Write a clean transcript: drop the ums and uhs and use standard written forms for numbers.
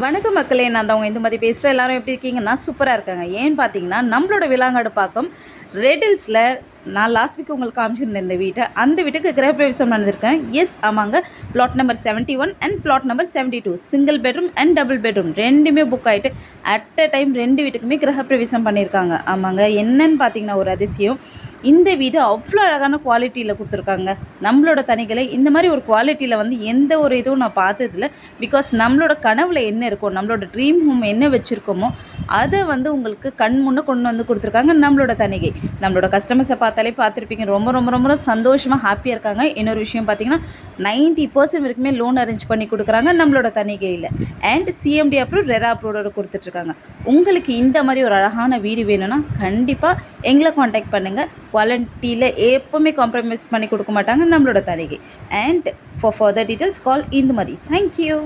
வணக்கம் மக்களே, நான் தான் உங்கள் இந்துமதி பேசுகிறேன். எல்லோரும் எப்படி இருக்கீங்கன்னா சூப்பராக இருக்காங்க. ஏன்னு பார்த்தீங்கன்னா நம்மளோட விலாங்காடு பாக்கம் ரெடில்ஸில் நான் லாஸ்ட் வீக் உங்களுக்கு காமிச்சிருந்தேன் இந்த வீட்டை. அந்த வீட்டுக்கு கிரகப்பிரவேசம் நடந்திருக்கேன். எஸ் ஆமாங்க, flat number 71 and flat number 72 single bedroom and double bedroom ரெண்டுமே புக் ஆகிட்டு அட் அ டைம் ரெண்டு வீட்டுக்குமே கிரகப்பிரவேசம் பண்ணியிருக்காங்க. ஆமாங்க, என்னன்னு பார்த்தீங்கன்னா ஒரு அதிசயம், இந்த வீடு அவ்வளோ அழகான குவாலிட்டியில் கொடுத்துருக்காங்க. நம்மளோட தனிகளை இந்த மாதிரி ஒரு குவாலிட்டியில் எந்த ஒரு இதுவும் நான் பார்த்ததில்ல. பிகாஸ் நம்மளோட கனவில் என்ன இருக்கோ, நம்மளோட ட்ரீம் ஹோம் என்ன வச்சுருக்கோமோ அதை உங்களுக்கு கண் முன்னே கொண்டு வந்து கொடுத்துருக்காங்க நம்மளோட தனிகை. நம்மளோட கஸ்டமர்ஸை பார்த்தாலே பார்த்துருப்பீங்க, ரொம்ப ரொம்ப ரொம்ப சந்தோஷமாக ஹாப்பியாக இருக்காங்க. இன்னொரு விஷயம் பார்த்தீங்கன்னா 90% வரைக்குமே லோன் அரேஞ்ச் பண்ணி கொடுக்குறாங்க நம்மளோட தனிகையில். அண்ட் சிஎம்டி அப்ரூவ் ரெரா அப்ரூவோட கொடுத்துட்ருக்காங்க. உங்களுக்கு இந்த மாதிரி ஒரு அழகான வீடு வேணும்னா கண்டிப்பாக எங்களை காண்டாக்ட் பண்ணுங்கள். குவாலிட்டியில் எப்போவுமே காம்ப்ரமைஸ் பண்ணி கொடுக்க மாட்டாங்க நம்மளோட தனிகை. And for further details call Indumathi. Thank you.